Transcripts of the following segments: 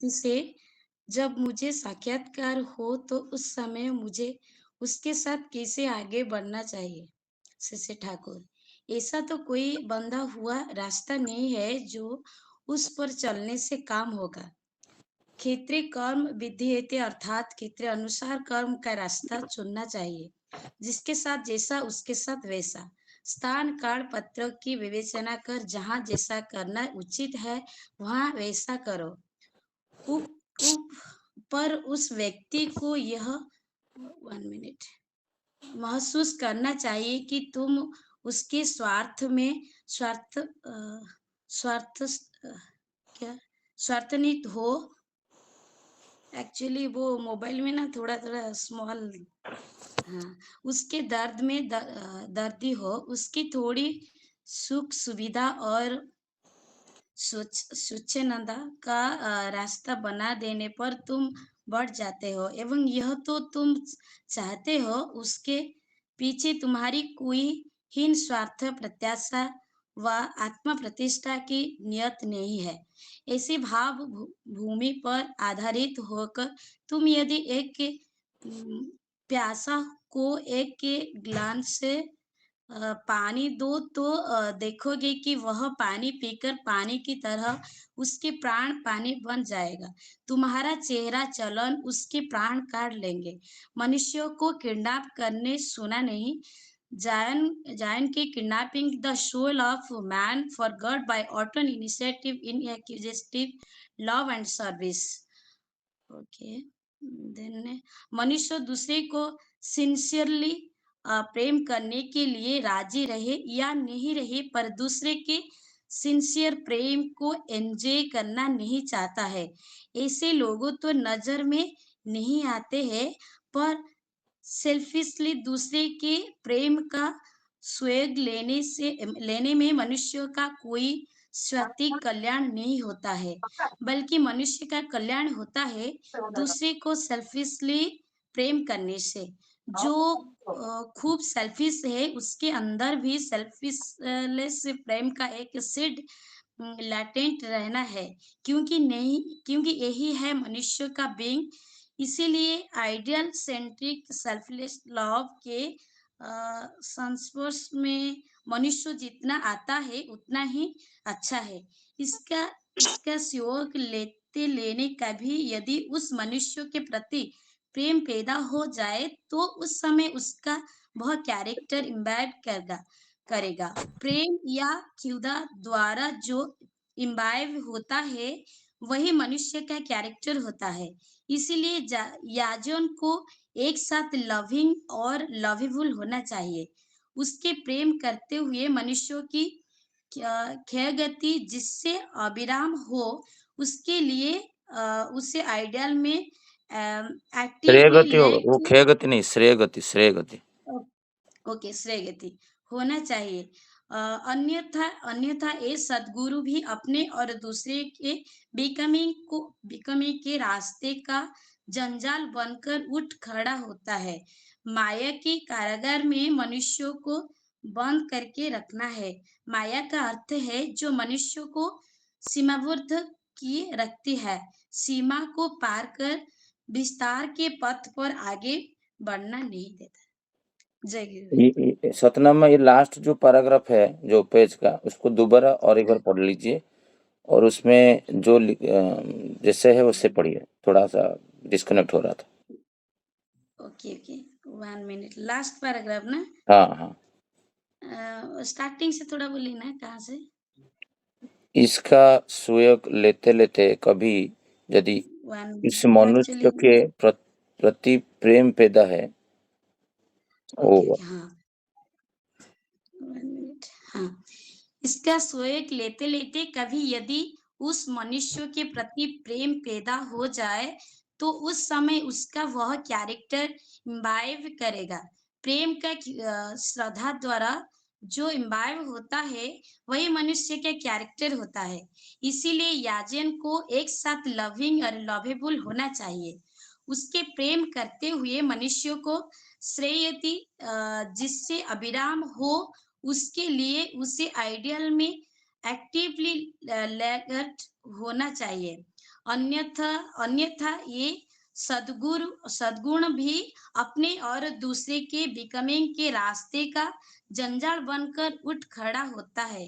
व्यक्ति से जब मुझे साक्षात्कार हो तो उस समय मुझे उसके साथ कैसे आगे बढ़ना चाहिए? शशि ठाकुर। ऐसा तो कोई बंधा हुआ रास्ता नहीं है जो उस पर चलने से काम होगा। क्षेत्रीय कर्म विधेयते अर्थात क्षेत्रीय अनुसार कर्म का रास्ता चुनना चाहिए। जिसके साथ जैसा उसके साथ वैसा। स्थान काल पत्र की विवेचना कर जहाँ जैसा करना उचित है वहाँ वैसा करो। उप उप पर उस व्यक्ति को यह 1 मिनट महसूस करना चाहिए कि तुम उसके स्वार्थ क्या स्वार्थनित हो। एक्चुअली वो मोबाइल में ना थोड़ा-थोड़ा स्मॉल हाँ, उसके दर्दी हो, उसकी थोड़ी सुख-सुविधा और स्वच्छंदता का रास्ता बना देने पर तुम बढ़ जाते हो एवं यह तो तुम चाहते हो उसके पीछे तुम्हारी कोई हीन स्वार्थ प्रत्याशा व आत्म प्रतिष्ठा की नियत नहीं है। ऐसी भूमि पर आधारित होकर तुम यदि एक प्यासा को एक के ग्लास से पानी दो तो देखोगे कि वह पानी पीकर पानी की तरह उसके प्राण पानी बन जाएगा। तुम्हारा चेहरा चलन उसके प्राण काट लेंगे। मनुष्यों को किडनैप करने सुना नहीं। जायन की kidnapping the soul of man for God by ऑटन initiative in acquisitive love and service. Okay then मनुष्य दूसरे को सिंसियरली प्रेम करने के लिए राजी रहे या नहीं रहे पर दूसरे के सिंसियर प्रेम को एंजॉय करना नहीं चाहता है। ऐसे लोगों तो नजर में नहीं आते हैं पर सेल्फिशली दूसरे के प्रेम का स्वेग लेने में मनुष्य का कोई स्वातिक कल्याण नहीं होता है बल्कि मनुष्य का कल्याण होता है दूसरे को सेल्फिशली प्रेम करने से। जो खूब सेल्फिश है उसके अंदर भी सेल्फिशलेस प्रेम का एक सीड लैटेंट रहना है क्योंकि यही है मनुष्य का बीइंग। इसीलिए आइडियल सेंट्रिक सेल्फलेस लव के संस्पर्श में मनुष्य जितना आता है उतना ही अच्छा है। इसका इसका सहयोग लेते लेने का भी यदि उस मनुष्य के प्रति प्रेम पैदा हो जाए तो उस समय उसका वह कैरेक्टर इम्बाइब करेगा। प्रेम या क्षुधा द्वारा जो इम्बाइब होता है वही मनुष्य का कैरेक्टर होता है। इसीलिए याजन को एक साथ लविंग और लवेबल होना चाहिए। उसके प्रेम करते हुए मनुष्यों की क्षय गति जिससे अविराम हो उसके लिए उसे आइडियल में श्रेय एक्टिवली गति होगा, लेट वो क्षय गति नहीं, श्रेय गति। ओके श्रेय गति होना चाहिए। अन्यथा अन्यथा ये सद्गुरु भी अपने और दूसरे के बिकमिंग के रास्ते का जंजाल बनकर उठ खड़ा होता है। माया के कारागार में मनुष्यों को बंद करके रखना है। माया का अर्थ है जो मनुष्य को सीमाबद्ध किए रखती है, सीमा को पार कर विस्तार के पथ पर आगे बढ़ना नहीं देता। जय गुरु। सतनाम में ये लास्ट जो पैराग्राफ है जो पेज का, उसको दोबारा और एक बार पढ़ लीजिए और उसमें जो जैसे है उससे पढ़िए, थोड़ा सा डिस्कनेक्ट हो रहा था। Okay okay 1 minute last paragraph ना। हाँ हाँ, स्टार्टिंग से थोड़ा बोलिए ना कहाँ से। इसका सुयोग लेते लेते कभी यदि 1 मिनट इस मनुष्य एक्चुअली के प्रति प्रेम पैदा है, ओके ओ ओके हाँ 1 मिनट हाँ इसका स्वयं लेते लेते कभी यदि उस मनुष्य के प्रति प्रेम पैदा हो जाए तो उस समय उसका वह कैरेक्टर इम्बाइब करेगा। प्रेम का श्रद्धा द्वारा जो इम्बाइब होता है वही मनुष्य का कैरेक्टर होता है। इसीलिए याजन को एक साथ लविंग और लवेबल होना चाहिए। उसके प्रेम करते हुए मनुष्य को श्रेयति जिससे अभिराम हो उसके लिए उसे आइडियल में एक्टिवली लेगट होना चाहिए। अन्यथा अन्यथा ये सद्गुण भी अपने और दूसरे के बिकमिंग के रास्ते का जंजाल बनकर उठ खड़ा होता है।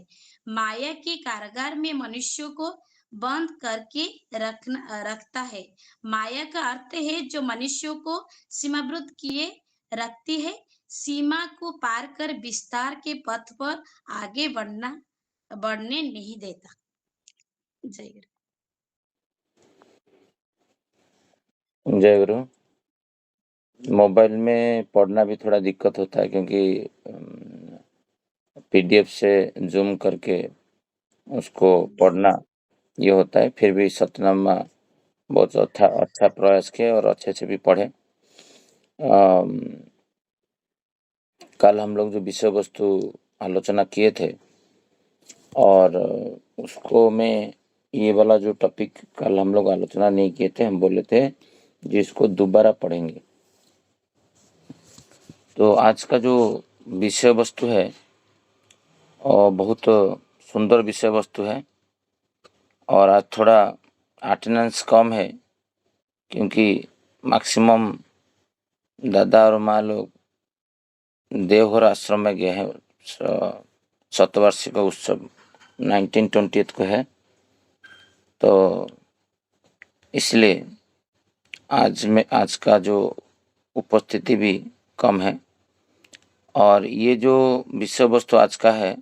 माया के कारागार में मनुष्य को बंद करके रखता है। माया का अर्थ है जो मनुष्यों को सीमाबद्ध किए रखती है, सीमा को पार कर विस्तार के पथ पर आगे बढ़ने नहीं देता। जय गुरु। जय गुरु। मोबाइल में पढ़ना भी थोड़ा दिक्कत होता है क्योंकि पीडीएफ से जूम करके उसको पढ़ना ये होता है। फिर भी सतनामा बहुत अच्छा प्रयास किए और अच्छे से भी पढ़े। कल हम लोग जो विषय वस्तु आलोचना किए थे और उसको में ये वाला जो टॉपिक कल हम लोग आलोचना नहीं किए थे, हम बोले थे जिसको दोबारा पढ़ेंगे। तो आज का जो विषय वस्तु है और बहुत सुंदर विषय वस्तु है और आज थोड़ा अटेंडेंस कम है क्योंकि मैक्सिमम दादा और माँ लोग देवघर आश्रम में गए हैं। शतवार्षिक उत्सव 1920 को है, तो इसलिए आज का जो उपस्थिति भी कम है। और ये जो विषय वस्तु आज का है,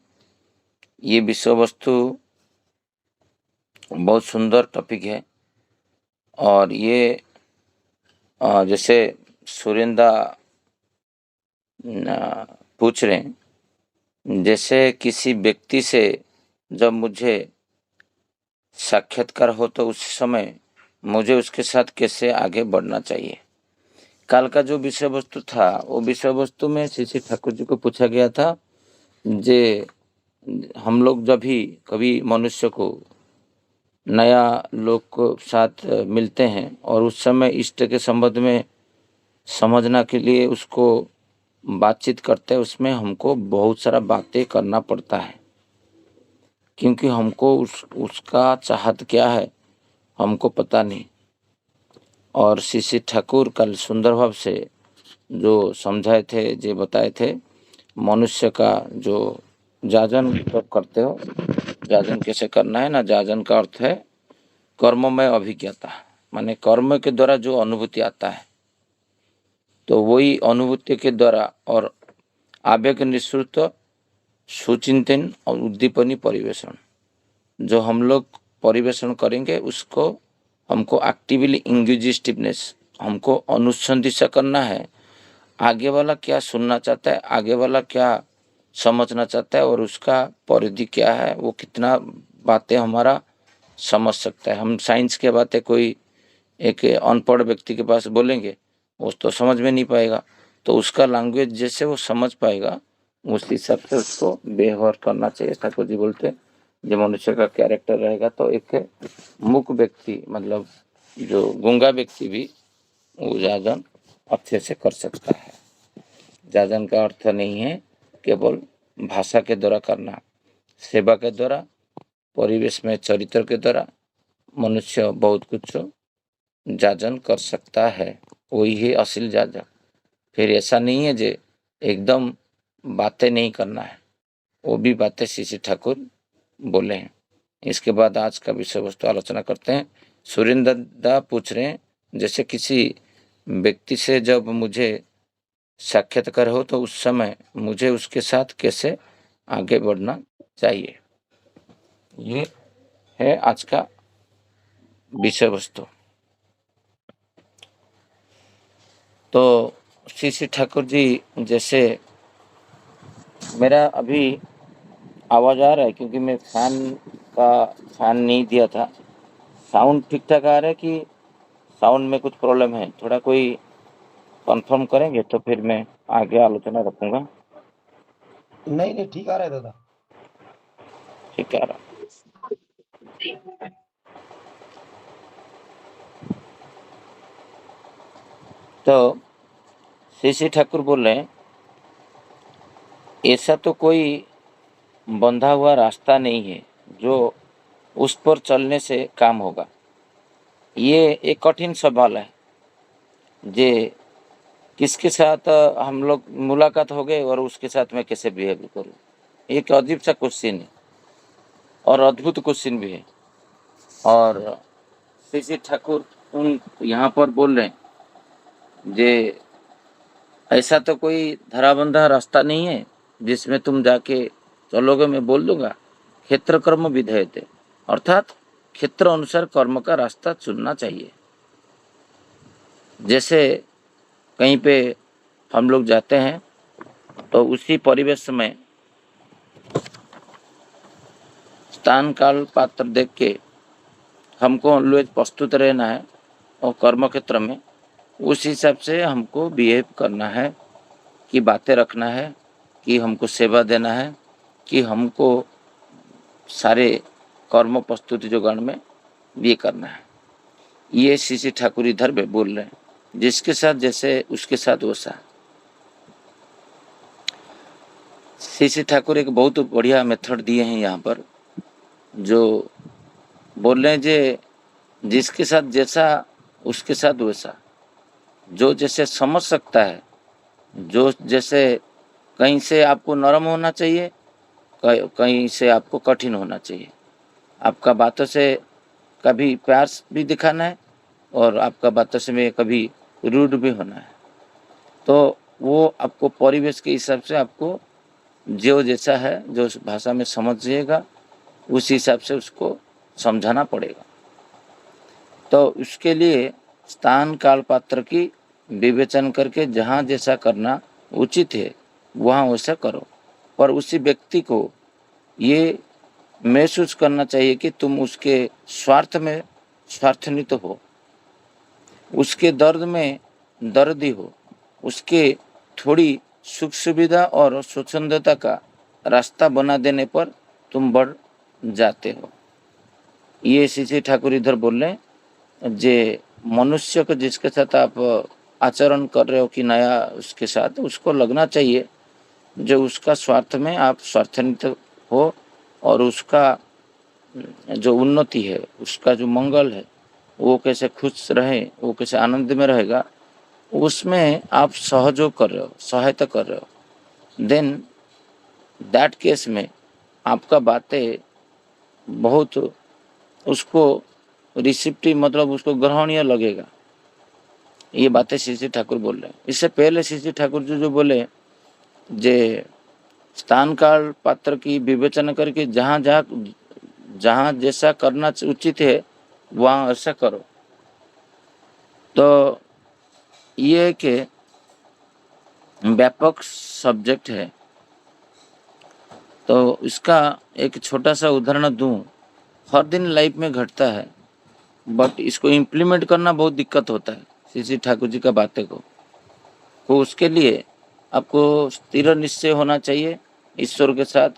ये विषय वस्तु बहुत सुंदर टॉपिक है। और ये जैसे सुरेंद्र पूछ रहे हैं, जैसे किसी व्यक्ति से जब मुझे साक्षात्कार हो तो उस समय मुझे उसके साथ कैसे आगे बढ़ना चाहिए। कल का जो विषय वस्तु था वो विषय वस्तु में श्री ठाकुर जी को पूछा गया था, जे हम लोग जब भी कभी मनुष्य को नया लोग को साथ मिलते हैं और उस समय इष्ट के संबंध में समझना के लिए उसको बातचीत करते हैं, उसमें हमको बहुत सारा बातें करना पड़ता है क्योंकि हमको उसका चाहत क्या है हमको पता नहीं। और श्री ठाकुर कल सुंदर भाव से जो समझाए थे, जो बताए थे, मनुष्य का जो जाजन जब करते हो, जाजन कैसे करना है ना, जाजन का अर्थ है कर्ममय अभिज्ञता, माने कर्म के द्वारा जो अनुभूति आता है, तो वही अनुभूति के द्वारा और आवेग निश्चित सुचिंतन और उद्दीपनी परिवेशन जो हम लोग परिवेशन करेंगे उसको हमको एक्टिवली इंग्विजिटिवनेस, हमको अनुसंधित्सा करना है। आगे वाला क्या सुनना चाहता है, आगे वाला क्या समझना चाहता है और उसका परिधि क्या है, वो कितना बातें हमारा समझ सकता है। हम साइंस के बातें कोई एक अनपढ़ व्यक्ति के पास बोलेंगे, वो तो समझ में नहीं पाएगा, तो उसका लैंग्वेज जैसे वो समझ पाएगा उस हिसाब से उसको व्यवहार करना चाहिए। ठाकुर जी बोलते हैं जो मनुष्य का कैरेक्टर रहेगा तो एक मूक व्यक्ति, मतलब जो गूंगा व्यक्ति भी वो जाजन अच्छे से कर सकता है। जाजन का अर्थ नहीं है केवल भाषा के द्वारा करना, सेवा के द्वारा, परिवेश में चरित्र के द्वारा मनुष्य बहुत कुछ जाजन कर सकता है, वही है असल जाजन। फिर ऐसा नहीं है जे एकदम बातें नहीं करना है, वो भी बातें श्री ठाकुर बोले हैं। इसके बाद आज का विषय वस्तु आलोचना करते हैं। सुरेंद्र दा पूछ रहे हैं, जैसे किसी व्यक्ति से जब मुझे साक्षात्कार हो तो उस समय मुझे उसके साथ कैसे आगे बढ़ना चाहिए, ये है आज का विषय वस्तु। तो श्री ठाकुर जी, जैसे मेरा अभी आवाज आ रहा है क्योंकि मैं फैन नहीं दिया था, साउंड ठीक ठाक आ रहा है कि साउंड में कुछ प्रॉब्लम है, थोड़ा कोई कंफर्म करेंगे तो फिर मैं आगे आलोचना रखूंगा। नहीं ठीक आ रहा है दादा, ठीक आ रहा। तो श्री ठाकुर बोल रहे हैं, ऐसा तो कोई बंधा हुआ रास्ता नहीं है जो उस पर चलने से काम होगा। ये एक कठिन सवाल है। जे किसके साथ हम लोग मुलाकात हो गए और उसके साथ मैं कैसे बिहेव करूँ, एक अजीब सा क्वेश्चन है और अद्भुत क्वेश्चन भी है। और श्री श्री ठाकुर उन यहाँ पर बोल रहे हैं जे ऐसा तो कोई धराबंधा रास्ता नहीं है जिसमें तुम जाके चलोगे, मैं बोल दूंगा क्षेत्र कर्म विधेयते, अर्थात क्षेत्र अनुसार कर्म का रास्ता चुनना चाहिए। जैसे कहीं पे हम लोग जाते हैं तो उसी परिवेश में स्थान काल पात्र देख के हमको ऑलवेज प्रस्तुत रहना है और कर्म क्षेत्र में उस हिसाब से हमको बिहेव करना है, कि बातें रखना है, कि हमको सेवा देना है, कि हमको सारे कर्म प्रस्तुति जो गण में ये करना है। ये श्री श्री ठाकुर इधर भी बोल रहे हैं, जिसके साथ जैसे उसके साथ वैसा। श्री श्री ठाकुर एक बहुत बढ़िया मेथड दिए हैं यहाँ पर, जो बोल रहे हैं जे जिसके साथ जैसा उसके साथ वैसा। जो जैसे समझ सकता है, जो जैसे कहीं से आपको नरम होना चाहिए, कहीं से आपको कठिन होना चाहिए। आपका बातों से कभी प्यार भी दिखाना है और आपका बातों से में कभी रूड भी होना है। तो वो आपको परिवेश के हिसाब से आपको जो जैसा है, जो उस भाषा में समझिएगा उस हिसाब से उसको समझाना पड़ेगा। तो उसके लिए स्थान काल पात्र की विवेचन करके जहाँ जैसा करना उचित है वहाँ वैसा करो। पर उसी व्यक्ति को ये महसूस करना चाहिए कि तुम उसके स्वार्थ में स्वार्थनित हो, उसके दर्द में दर्दी हो, उसके थोड़ी सुख सुविधा और स्वच्छंदता का रास्ता बना देने पर तुम बढ़ जाते हो। ये श्री श्री ठाकुर इधर बोल रहे हैं, जे मनुष्य को जिसके साथ आप आचरण कर रहे हो कि नया, उसके साथ उसको लगना चाहिए जो उसका स्वार्थ में आप स्वार्थनित हो और उसका जो उन्नति है, उसका जो मंगल है, वो कैसे खुश रहे, वो कैसे आनंद में रहेगा, उसमें आप सहयोग कर रहे हो, सहायता कर रहे हो। देन दैट केस में आपका बातें बहुत उसको रिसिप्टिव, मतलब उसको ग्रहणीय लगेगा। ये बातें श्री श्री ठाकुर बोल रहे हैं। इससे पहले श्री श्री ठाकुर जो बोले जे स्थान काल पात्र की विवेचना करके जहाँ जैसा करना उचित है वहाँ ऐसा करो। तो ये कि व्यापक सब्जेक्ट है, तो इसका एक छोटा सा उदाहरण दूं, हर दिन लाइफ में घटता है, बट इसको इम्प्लीमेंट करना बहुत दिक्कत होता है श्री श्री ठाकुर जी का बातें को। तो उसके लिए आपको स्थिर निश्चय होना चाहिए ईश्वर के साथ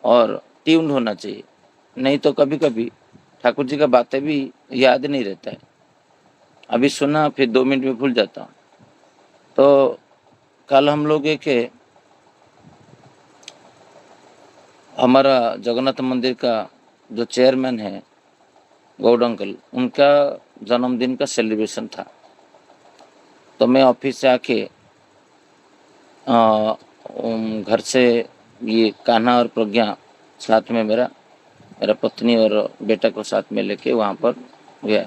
और ट्यून्ड होना चाहिए। नहीं तो कभी कभी ठाकुर जी का बातें भी याद नहीं रहता है, अभी सुना फिर 2 मिनट में भूल जाता हूँ। तो कल हम लोग एक हमारा जगन्नाथ मंदिर का जो चेयरमैन है गौड अंकल, उनका जन्मदिन का सेलिब्रेशन था। तो मैं ऑफिस से आके घर से ये कान्हा और प्रज्ञा साथ में मेरा पत्नी और बेटा को साथ में लेके वहाँ पर गया।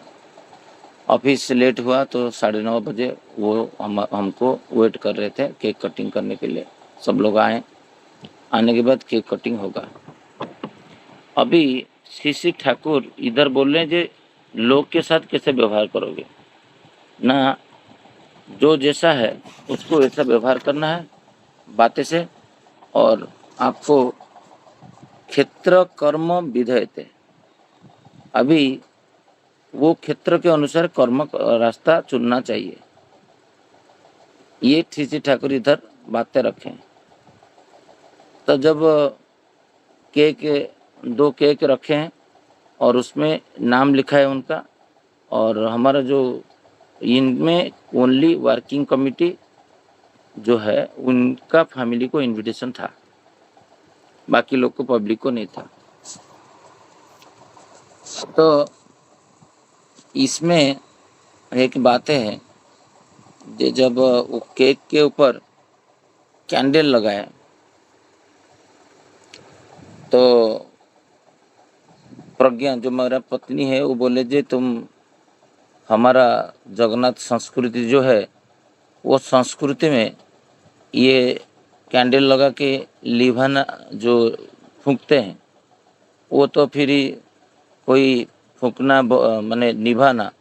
ऑफिस से लेट हुआ तो 9:30 बजे वो हमको वेट कर रहे थे केक कटिंग करने के लिए। सब लोग आए, आने के बाद केक कटिंग होगा। अभी श्री श्री ठाकुर इधर बोल रहे हैं जे लोग के साथ कैसे व्यवहार करोगे ना, जो जैसा है उसको वैसा व्यवहार करना है बातें से। और आपको क्षेत्र कर्म विधेयते, अभी वो क्षेत्र के अनुसार कर्म रास्ता चुनना चाहिए। ये श्री श्री ठाकुर इधर बातें रखें। तो जब केक 2 केक रखे हैं और उसमें नाम लिखा है उनका, और हमारा जो इनमें ओनली वर्किंग कमेटी जो है उनका फैमिली को इनविटेशन था, बाकी लोग को पब्लिक को नहीं था। तो इसमें एक बात है, जे जब वो केक के ऊपर कैंडल लगाए तो प्रज्ञा जो मेरा पत्नी है वो बोले जे तुम हमारा जगन्नाथ संस्कृति जो है वो संस्कृति में ये कैंडल लगा के लिभाना जो फूंकते हैं वो तो फिर ही कोई फूंकना माने निभाना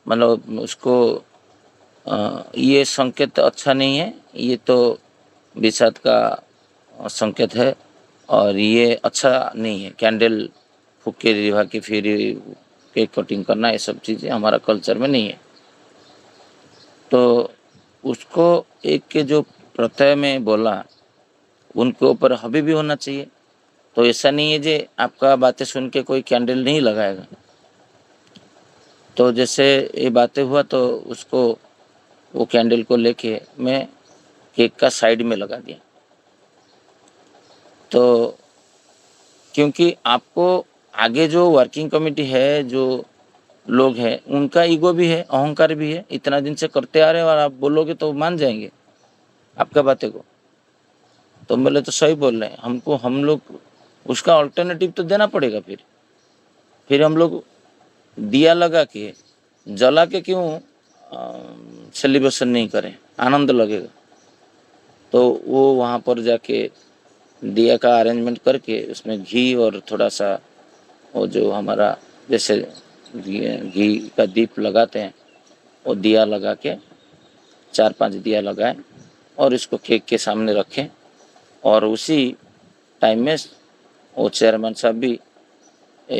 मतलब उसको ये संकेत अच्छा नहीं है, ये तो विषाद का संकेत है और ये अच्छा नहीं है। कैंडल फूक के निभा के फिर केक कटिंग करना ये सब चीज़ें हमारा कल्चर में नहीं है। तो उसको एक के जो प्रत्यय में बोला उनके ऊपर हबी भी होना चाहिए। तो ऐसा नहीं है जे आपका बातें सुन के कोई कैंडल नहीं लगाएगा। तो जैसे ये बातें हुआ तो उसको वो कैंडल को लेके मैं केक का साइड में लगा दिया। तो क्योंकि आपको आगे जो वर्किंग कमेटी है, जो लोग हैं, उनका ईगो भी है, अहंकार भी है। इतना दिन से करते आ रहे हैं और आप बोलोगे तो मान जाएंगे आपका बातें को। तो बोले तो सही बोल रहे हैं, हमको हम लोग उसका अल्टरनेटिव तो देना पड़ेगा। फिर हम लोग दिया लगा के जला के क्यों सेलिब्रेशन नहीं करें, आनंद लगेगा। तो वो वहाँ पर जाके दिया का अरेंजमेंट करके उसमें घी और थोड़ा सा वो जो हमारा जैसे घी का दीप लगाते हैं वो दिया लगा के 4-5 दिया लगाए और इसको केक के सामने रखें। और उसी टाइम में वो चेयरमैन साहब भी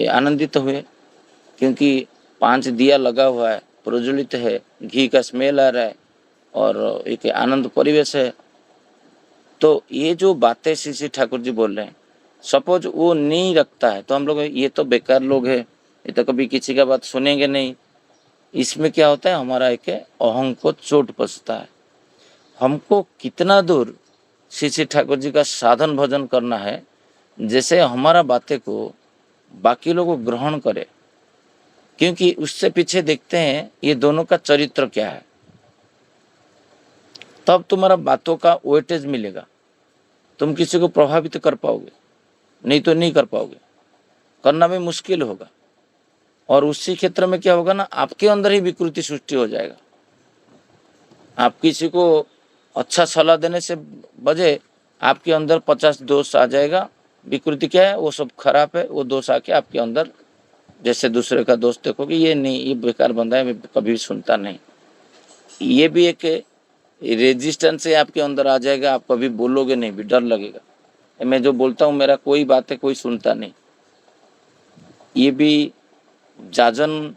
आनंदित हुए क्योंकि 5 दिया लगा हुआ है, प्रज्वलित है, घी का स्मेल आ रहा है और एक आनंद परिवेश है। तो ये जो बातें श्री ठाकुर जी बोल रहे हैं, सपोज वो नहीं रखता है तो हम लोग ये तो बेकार लोग हैं, ये तो कभी किसी का बात सुनेंगे नहीं। इसमें क्या होता है, हमारा एक अहं को चोट पहुंचता है। हमको कितना दूर श्री ठाकुर जी का साधन भजन करना है जैसे हमारा बातें को बाकी लोग ग्रहण करे, क्योंकि उससे पीछे देखते हैं ये दोनों का चरित्र क्या है, तब तुम्हारा बातों का वेटेज मिलेगा, तुम किसी को प्रभावित कर पाओगे, नहीं तो नहीं कर पाओगे, करना भी मुश्किल होगा। और उसी क्षेत्र में क्या होगा ना, आपके अंदर ही विकृति सृष्टि हो जाएगा। आप किसी को अच्छा सलाह देने से बजे आपके अंदर 50 दोष आ जाएगा। विकृति क्या है, वो सब खराब है, वो दोष आके आपके अंदर जैसे दूसरे का दोस्त देखोगे, ये नहीं, ये बेकार बंदा है, मैं कभी सुनता नहीं, ये भी एक रेजिस्टेंस है आपके अंदर आ जाएगा। आप कभी बोलोगे नहीं भी, डर लगेगा, मैं जो बोलता हूँ मेरा कोई बात है कोई सुनता नहीं। ये भी जाजन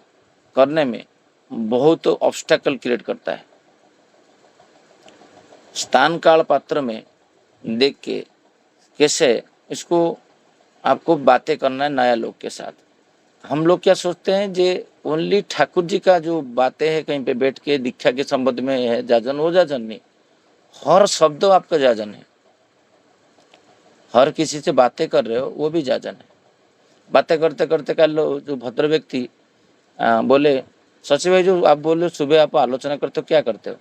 करने में बहुत ऑब्स्टेकल क्रिएट करता है। स्थान काल पात्र में देख के कैसे इसको आपको बातें करना है नया लोग के साथ। हम लोग क्या सोचते हैं, जे ओनली ठाकुर जी का जो बातें हैं कहीं पे बैठ के दीक्षा के संबंध में है जाजन, वो जाजन नहीं, हर शब्द आपका जाजन है। हर किसी से बातें कर रहे हो वो भी जाजन है। बातें करते करते कल जो भद्र व्यक्ति बोले, शशि भाई जो आप बोले सुबह आप आलोचना करते हो, क्या करते हो?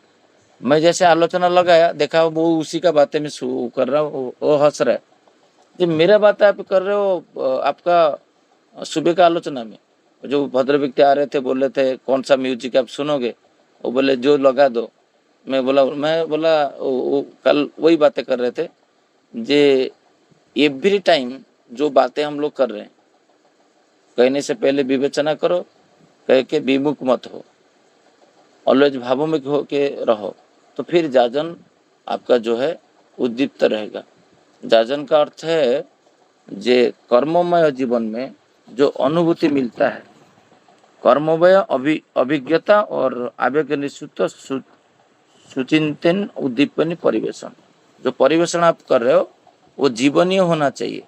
मैं जैसे आलोचना लगाया, देखा वो उसी का बातें में कर रहा हूँ, वो हंस रहा है। जब मेरा बात आप कर रहे हो आपका सुबह का आलोचना में, जो भद्र व्यक्ति आ रहे थे बोल रहे थे कौन सा म्यूजिक आप सुनोगे, वो बोले जो लगा दो। मैं बोला वो कल वही बातें कर रहे थे, जे एवरी टाइम जो बातें हम लोग कर रहे हैं कहने से पहले विवेचना करो, कह के विमुख मत हो, ऑलवेज भावों में हो के रहो, तो फिर जाजन आपका जो है उद्दीप्त रहेगा। जाजन का अर्थ है जे कर्ममय जीवन में जो अनुभूति मिलता है, कर्ममय अभिज्ञता और आवेग निश्चित सुचिंतन उद्दीपनी परिवेशन, जो परिवेशन आप कर रहे हो वो जीवनीय होना चाहिए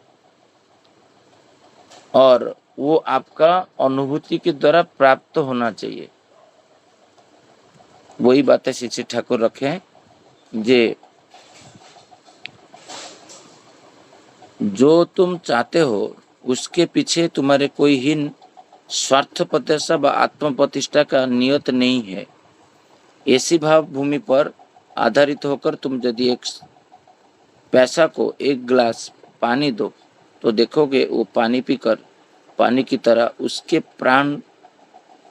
और वो आपका अनुभूति के द्वारा प्राप्त होना चाहिए। वही बातें श्री ठाकुर रखे हैं, जे जो तुम चाहते हो उसके पीछे तुम्हारे कोई हीन स्वार्थ प्रतिष्ठा व आत्म प्रतिष्ठा का नियत नहीं है। ऐसी भाव भूमि पर आधारित होकर तुम यदि एक पैसा को एक गिलास पानी दो तो देखोगे वो पानी पीकर पानी की तरह उसके प्राण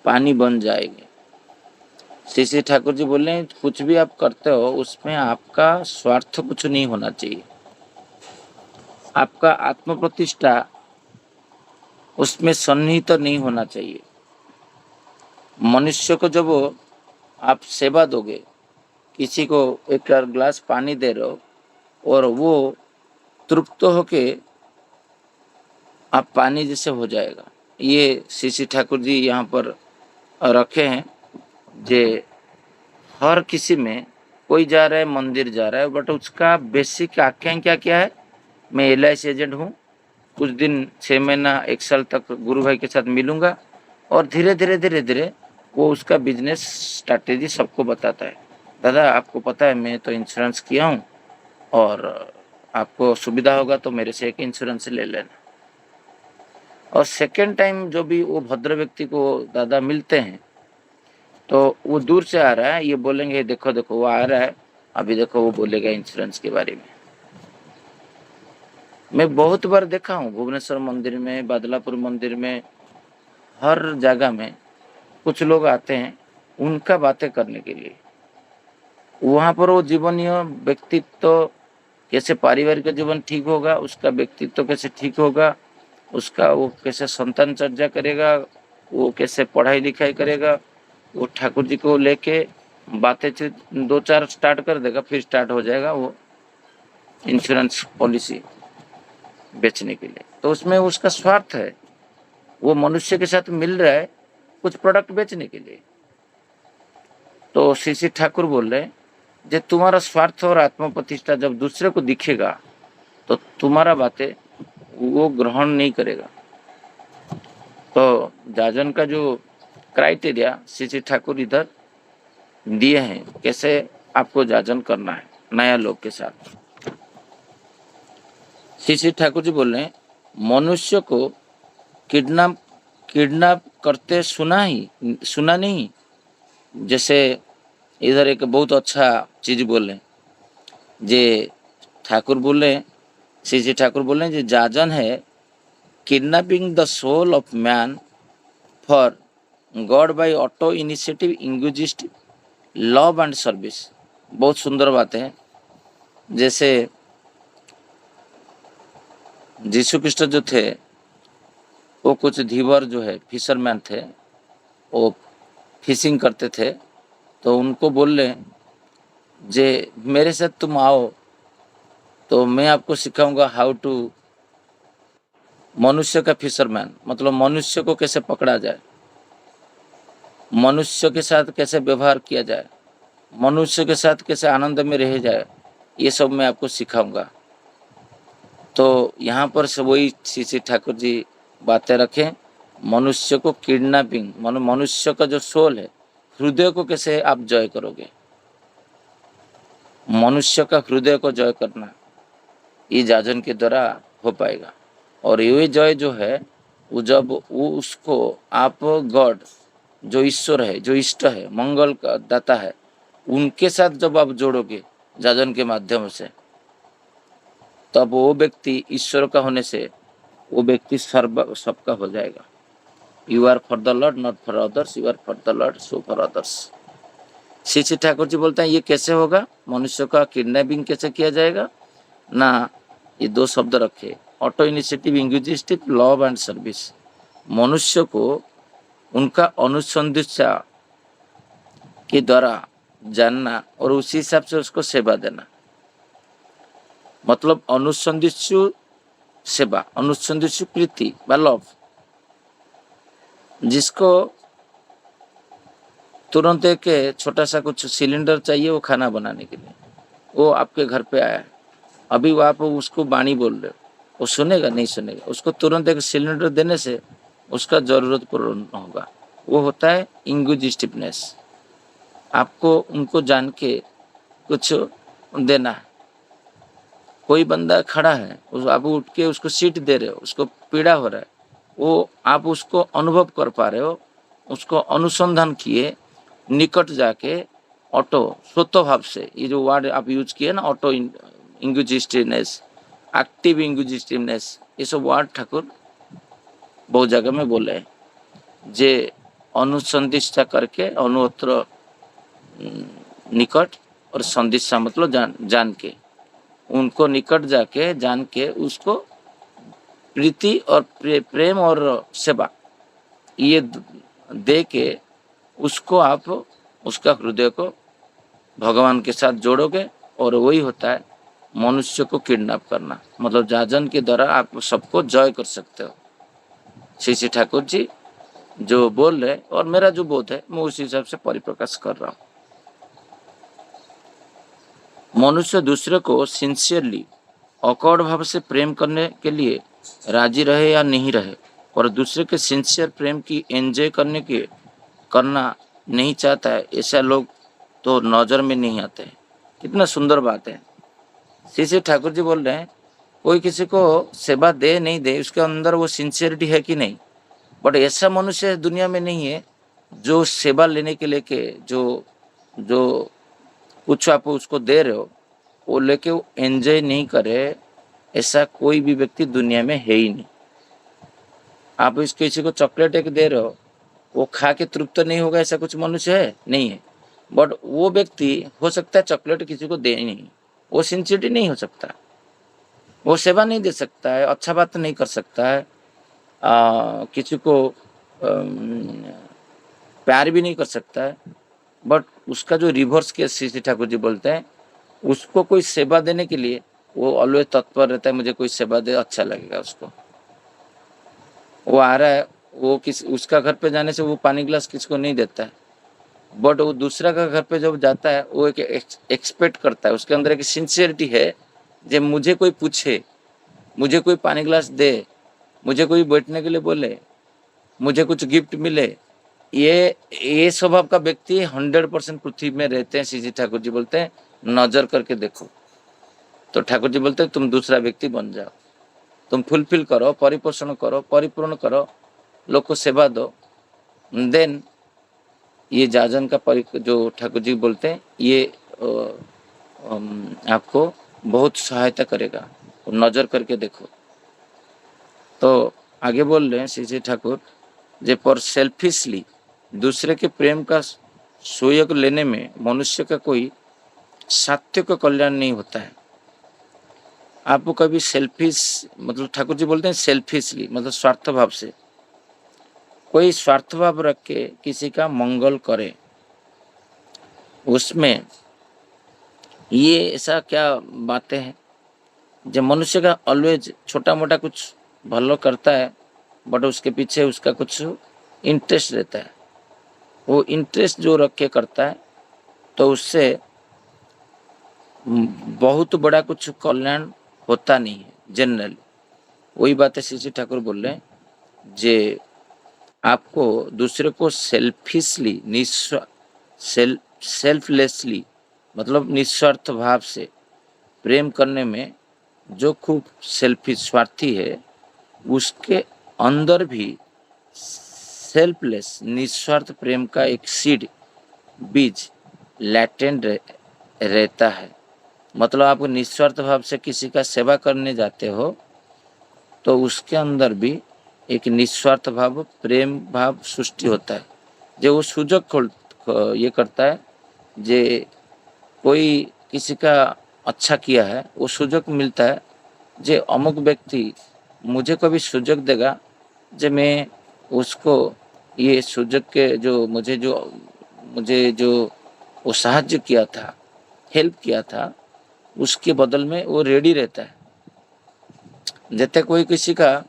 पानी बन जाएंगे। श्री श्री ठाकुर जी बोल रहे हैं कुछ भी आप करते हो उसमें आपका स्वार्थ कुछ नहीं होना चाहिए, आपका आत्म प्रतिष्ठा उसमें सन्निहित नहीं होना चाहिए। मनुष्य को जब आप सेवा दोगे, किसी को एक गिलास पानी दे रहे हो और वो तृप्त होके आप पानी जैसे हो जाएगा। ये श्री श्री ठाकुर जी यहाँ पर रखे हैं जे हर किसी में कोई जा रहा है मंदिर जा रहा है बट उसका बेसिक आकांक्षा क्या है, मैं LIC एजेंट हूँ, कुछ दिन 6 महीना 1 साल तक गुरु भाई के साथ मिलूंगा और धीरे धीरे वो उसका बिजनेस स्ट्रैटेजी सबको बताता है। दादा आपको पता है मैं तो इंश्योरेंस किया हूँ और आपको सुविधा होगा तो मेरे से एक इंश्योरेंस ले लेना। और सेकेंड टाइम जो भी वो भद्र व्यक्ति को दादा मिलते हैं तो वो दूर से आ रहा है, ये बोलेंगे देखो देखो वो आ रहा है, अभी देखो वो बोलेगा इंश्योरेंस के बारे में। मैं बहुत बार देखा हूँ भुवनेश्वर मंदिर में, बादलापुर मंदिर में, हर जगह में कुछ लोग आते हैं उनका बातें करने के लिए। वहाँ पर वो जीवनीय व्यक्तित्व कैसे पारिवारिक जीवन ठीक होगा, उसका व्यक्तित्व कैसे ठीक होगा, उसका वो कैसे संतान चर्चा करेगा, वो कैसे पढ़ाई लिखाई करेगा, वो ठाकुर जी को लेके बातें 2-4 स्टार्ट कर देगा, फिर स्टार्ट हो जाएगा वो इंश्योरेंस पॉलिसी बेचने के लिए। तो उसमें उसका स्वार्थ है, वो मनुष्य के साथ मिल रहा है कुछ प्रोडक्ट बेचने के लिए। तो श्री श्री ठाकुर बोल रहे हैं जब तुम्हारा स्वार्थ और आत्म प्रतिष्ठा जब दूसरे को दिखेगा तो तुम्हारा बातें वो ग्रहण नहीं करेगा। तो जाजन का जो क्राइटेरिया श्री श्री ठाकुर इधर दिए हैं कैसे आपको जाजन करना है नया लोग के साथ। श्री श्री ठाकुर जी बोल रहे हैं मनुष्य को किडनैप करते सुना नहीं। जैसे इधर एक बहुत अच्छा चीज बोल रहे हैं जे ठाकुर बोल रहे हैं, श्री श्री ठाकुर बोल रहे हैं जे जाजन है kidnapping the soul of man for God by auto initiative inquisitive love and service. बहुत सुंदर बात है। जैसे यीशु कृष्ण जो थे वो कुछ धीवर जो है फिशरमैन थे, वो फिशिंग करते थे, तो उनको बोल रहे जे मेरे साथ तुम आओ तो मैं आपको सिखाऊंगा हाउ टू मनुष्य का फिशरमैन, मतलब मनुष्य को कैसे पकड़ा जाए, मनुष्य के साथ कैसे व्यवहार किया जाए, मनुष्य के साथ कैसे आनंद में रह जाए, ये सब मैं आपको सिखाऊंगा। तो यहाँ पर से वही श्री श्री ठाकुर जी बातें रखें, मनुष्य को किडनैपिंग मनुष्य का जो सोल है हृदय को कैसे आप जय करोगे, मनुष्य का हृदय को जय करना ये जाजन के द्वारा हो पाएगा। और ये जय जो है वो जब वो उसको आप गॉड जो ईश्वर है, जो इष्ट है, मंगल का दाता है, उनके साथ जब आप जोड़ोगे जाजन के माध्यम से तब वो व्यक्ति ईश्वर का होने से वो व्यक्ति सबका हो जाएगा। You are for the Lord not for others, you are for the Lord so for others. Shri Shri Thakur ji बोलते हैं ये कैसे होगा, मनुष्य का किडनैपिंग कैसे किया जाएगा ना, ये 2 शब्द रखे auto initiative inquisitive love and service. मनुष्य को उनका अनुसंधित्सा के द्वारा जानना और उसी हिसाब से उसको सेवा देना, मतलब अनुसंधित्सु सेवा, अनुसंधित्सु प्रीति व लव। जिसको तुरंत एक छोटा सा कुछ सिलेंडर चाहिए वो खाना बनाने के लिए, वो आपके घर पे आया है, अभी वो आप उसको बाणी बोल रहे हो, वो सुनेगा नहीं सुनेगा, उसको तुरंत एक सिलेंडर देने से उसका जरूरत पूर्ण होगा। वो होता है इंग्विजिस्टिवनेस, आपको उनको जान के कुछ देना है। कोई बंदा खड़ा है, उस आप उठ के उसको सीट दे रहे हो, उसको पीड़ा हो रहा है, वो आप उसको अनुभव कर पा रहे हो, उसको अनुसंधान किए, निकट जाके ऑटो स्वतः भाव से, ये जो वर्ड आप यूज किए ना, ऑटो इंग्विजिस्टिवनेस, एक्टिव इंग्विजिस्टिवनेस, ये सब वर्ड ठाकुर बहुत जगह में बोले हैं। जे अनुसंधिष्ठा करके, अनुत्तर निकट, और संदिशा मतलब जान के, उनको निकट जाके जान के उसको प्रीति और प्रेम और सेवा ये दे के उसको आप उसका हृदय को भगवान के साथ जोड़ोगे, और वही होता है मनुष्य को किडनैप करना। मतलब जाजन के द्वारा आप सबको जय कर सकते हो। श्री श्री ठाकुर जी जो बोल रहे, और मेरा जो बोध है मैं उस हिसाब से परिप्रकाश कर रहा हूँ। मनुष्य दूसरे को सिंसियरली, अकौड़ भाव से प्रेम करने के लिए राजी रहे या नहीं रहे, और दूसरे के सिंसियर प्रेम की एंजॉय करना नहीं चाहता है, ऐसा लोग तो नजर में नहीं आते हैं। कितना सुंदर बात है। श्री श्री ठाकुर जी बोल रहे हैं, कोई किसी को सेवा दे नहीं दे, उसके अंदर वो सिंसियरिटी है कि नहीं, बट ऐसा मनुष्य दुनिया में नहीं है जो सेवा लेने के लेके जो जो कुछ आप उसको दे रहे हो वो लेके वो एंजॉय नहीं करे, ऐसा कोई भी व्यक्ति दुनिया में है ही नहीं। आप इस किसी को चॉकलेट एक दे रहे हो, वो खा के तृप्त नहीं होगा, ऐसा कुछ मनुष्य है नहीं है। बट वो व्यक्ति हो सकता है चॉकलेट किसी को दे नहीं, वो सिंसियरिटी नहीं हो सकता, वो सेवा नहीं दे सकता है, अच्छा बात नहीं कर सकता है, किसी को प्यार भी नहीं कर सकता है। बट उसका जो रिवर्स केस श्री ठाकुर जी बोलते हैं, उसको कोई सेवा देने के लिए वो ऑलवेज तत्पर रहता है, मुझे कोई सेवा दे अच्छा लगेगा उसको। वो आ रहा है, वो उसका घर पे जाने से वो पानी गिलास किसको नहीं देता है, बट वो दूसरा का घर पे जब जाता है वो एक एक्सपेक्ट करता है, उसके अंदर एक सिंसियरिटी है, जब मुझे कोई पूछे, मुझे कोई पानी गिलास दे, मुझे कोई बैठने के लिए बोले, मुझे कुछ गिफ्ट मिले, ये स्वभाव का व्यक्ति 100% पृथ्वी में रहते हैं। श्री ठाकुर जी बोलते हैं नजर करके देखो, तो ठाकुर जी बोलते हैं तुम दूसरा व्यक्ति बन जाओ, तुम फुलफिल करो, परिपोषण करो, परिपूर्ण करो, लोग को सेवा दो, देन ये जाजन का जो ठाकुर जी बोलते हैं ये आपको बहुत सहायता करेगा, नजर करके देखो। तो आगे बोल रहे हैं श्री ठाकुर, जे पर सेल्फिशली दूसरे के प्रेम का सुयोग लेने में मनुष्य का कोई सात्विक कल्याण नहीं होता है। आपको कभी सेल्फिश, मतलब ठाकुर जी बोलते हैं सेल्फिशली मतलब स्वार्थ भाव से, कोई स्वार्थ भाव रख के किसी का मंगल करे, उसमें ये ऐसा क्या बातें हैं। जब मनुष्य का ऑलवेज छोटा मोटा कुछ भलो करता है, बट उसके पीछे उसका कुछ इंटरेस्ट रहता है, वो इंटरेस्ट जो रख के करता है तो उससे बहुत बड़ा कुछ कल्याण होता नहीं है जनरली। वही बात है श्री ठाकुर बोल रहे हैं, जे आपको दूसरे को सेल्फिशली सेल्फलेसली मतलब निस्वार्थ भाव से प्रेम करने में जो खूब सेल्फिश स्वार्थी है, उसके अंदर भी सेल्फलेस निस्वार्थ प्रेम का एक सीड बीज लैटेंट रहता है। मतलब आप निस्वार्थ भाव से किसी का सेवा करने जाते हो तो उसके अंदर भी एक निस्वार्थ भाव प्रेम भाव सृष्टि होता है। जो वो सुजग ये करता है, जे कोई किसी का अच्छा किया है वो सुजग मिलता है, जे अमुक व्यक्ति मुझे कभी सुजग देगा, जे मैं उसको ये सुजग के जो मुझे जो वो साहाଯ୍य किया था, हेल्प किया था, उसके बदल में वो रेडी रहता है। जैसे कोई किसी का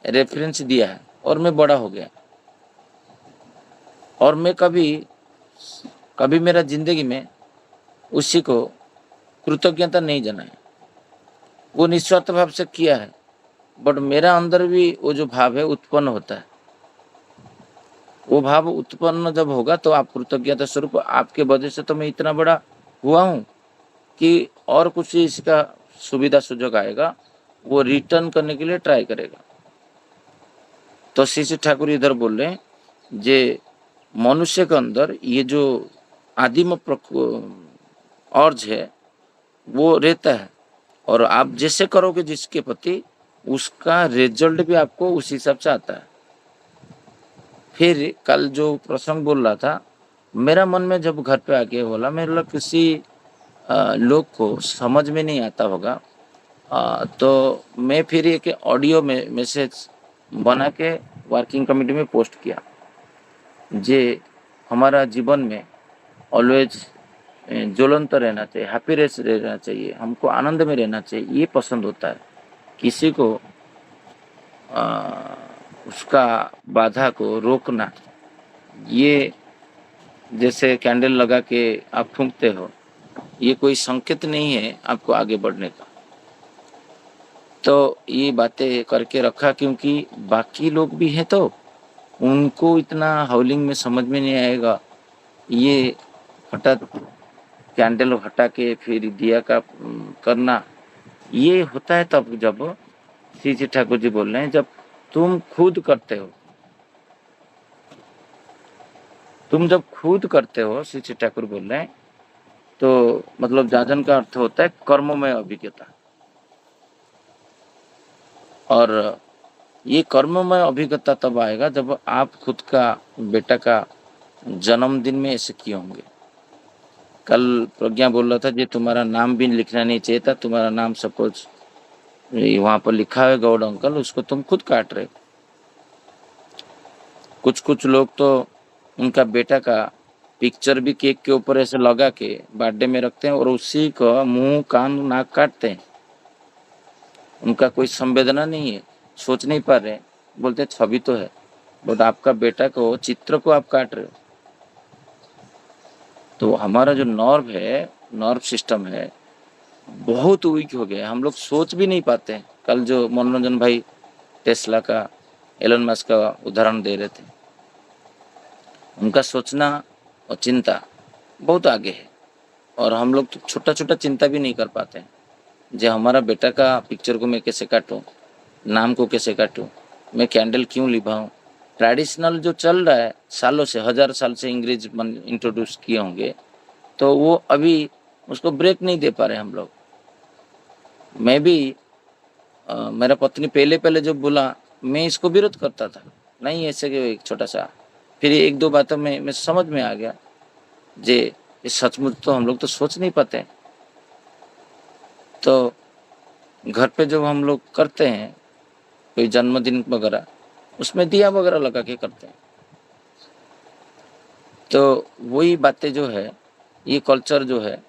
रेफरेंस दिया है और मैं बड़ा हो गया, और मैं कभी मेरा जिंदगी में उसी को कृतज्ञता नहीं जनाया, वो निस्वार्थ भाव से किया है, बट मेरा अंदर भी वो जो भाव है उत्पन्न होता है। वो भाव उत्पन्न जब होगा तो आप कृतज्ञता स्वरूप, आपके वजह से तो मैं इतना बड़ा हुआ हूँ कि और कुछ इसका सुविधा सुजग आएगा, वो रिटर्न करने के लिए ट्राई करेगा। तो श्री श्री ठाकुर इधर बोल रहे हैं जे मनुष्य के अंदर ये जो आदिम अर्ज है वो रहता है, और आप जैसे करोगे जिसके प्रति उसका रिजल्ट भी आपको उस हिसाब से आता है। फिर कल जो प्रसंग बोल रहा था, मेरा मन में जब घर पे आके बोला, मेरे लोग किसी लोग को समझ में नहीं आता होगा, तो मैं फिर एक ऑडियो में मैसेज बना के वर्किंग कमेटी में पोस्ट किया, जे हमारा जीवन में ऑलवेज ज्वलंत रहना चाहिए, हैप्पीनेस रहना चाहिए, हमको आनंद में रहना चाहिए, ये पसंद होता है। किसी को उसका बाधा को रोकना, ये जैसे कैंडल लगा के आप फूंकते हो, ये कोई संकेत नहीं है आपको आगे बढ़ने का। तो ये बातें करके रखा, क्योंकि बाकी लोग भी हैं तो उनको इतना हाउलिंग में समझ में नहीं आएगा। ये हठात कैंडल हटा के फिर दिया का करना, ये होता है तब जब श्री श्री ठाकुर जी बोल रहे हैं जब तुम खुद करते हो, तुम जब खुद करते हो, श्री श्री ठाकुर बोल रहे हैं, तो मतलब जाजन का अर्थ होता है कर्ममय अभिज्ञता। और ये कर्ममय अभिज्ञता तब आएगा जब आप खुद का बेटा का जन्मदिन में ऐसे किए होंगे। कल प्रज्ञा बोल रहा था जी तुम्हारा नाम भी लिखना नहीं चाहिए था, तुम्हारा नाम सपोज वहां पर लिखा है गौड़ अंकल, उसको तुम खुद काट रहे हो। कुछ लोग तो उनका बेटा का पिक्चर भी केक के ऊपर ऐसे लगा के बर्थडे में रखते हैं और उसी का मुंह कान नाक काटते हैं। उनका कोई संवेदना नहीं है, सोच नहीं पा रहे, बोलते छवि तो है, बट आपका बेटा को चित्र को आप काट रहे हो। तो हमारा जो नर्व सिस्टम है बहुत वीक हो गया, हम लोग सोच भी नहीं पाते हैं। कल जो मनोरंजन भाई टेस्ला का, एलन मस्क का उदाहरण दे रहे थे, उनका सोचना और चिंता बहुत आगे है, और हम लोग तो छोटा छोटा चिंता भी नहीं कर पाते हैं। जो हमारा बेटा का पिक्चर को मैं कैसे काटूं, नाम को कैसे काटूं, मैं कैंडल क्यों लिभाऊं। ट्रेडिशनल जो चल रहा है सालों से, 1000 साल से अंग्रेज इंट्रोड्यूस किए होंगे, तो वो अभी उसको ब्रेक नहीं दे पा रहे हम लोग। मैं भी मेरा पत्नी पहले जो बोला, मैं इसको विरोध करता था, नहीं ऐसे एक छोटा सा, फिर एक दो बातों में मैं समझ में आ गया जे इस सचमुच तो हम लोग तो सोच नहीं पाते। तो घर पे जब हम लोग करते हैं कोई जन्मदिन वगैरह, उसमें दिया वगैरह लगा के करते हैं। तो वही बातें जो है, ये कल्चर जो है,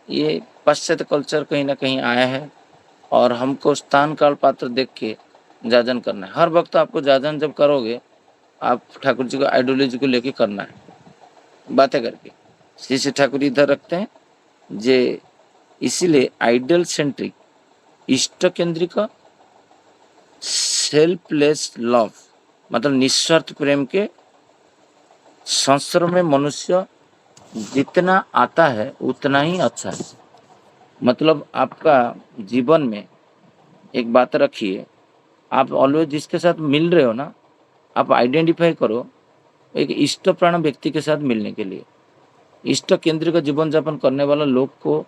ये पाश्चात्य कल्चर कहीं ना कहीं आया है, और हमको स्थान काल पात्र देख के जाजन करना है। हर वक्त आपको जाजन जब करोगे, आप ठाकुर जी को आइडियोलॉजी को लेके करना है, बातें करके। श्री श्री ठाकुर इधर रखते हैं जे इसीलिए आइडियल सेंट्रिक, इष्ट केंद्रिक, सेल्फलेस लव, मतलब निस्वार्थ प्रेम के संसर्ग में मनुष्य जितना आता है उतना ही अच्छा है। मतलब आपका जीवन में एक बात रखिए, आप ऑलवेज जिसके साथ मिल रहे हो ना, आप आइडेंटिफाई करो एक इष्ट प्राण व्यक्ति के साथ मिलने के लिए, इष्ट केंद्र का जीवन यापन करने वाला लोग को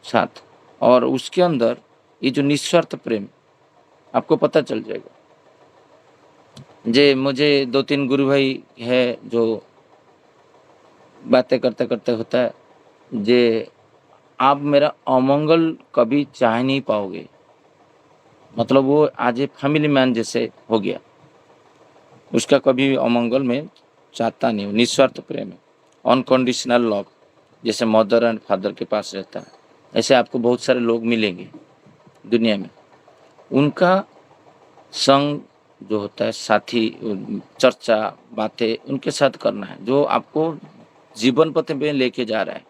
साथ, और उसके अंदर ये जो निस्वार्थ प्रेम आपको पता चल जाएगा। जे मुझे 2-3 गुरु भाई है जो बातें करते करते होता है जे आप मेरा अमंगल कभी चाह नहीं पाओगे, मतलब वो आज एक फैमिली मैन जैसे हो गया, उसका कभी अमंगल में चाहता नहीं, निस्वार्थ प्रेम है, अनकंडीशनल लव, जैसे मदर एंड फादर के पास रहता है, ऐसे आपको बहुत सारे लोग मिलेंगे दुनिया में। उनका संग जो होता है, साथी, चर्चा, बातें उनके साथ करना है जो आपको जीवन पथ में लेके जा रहा है,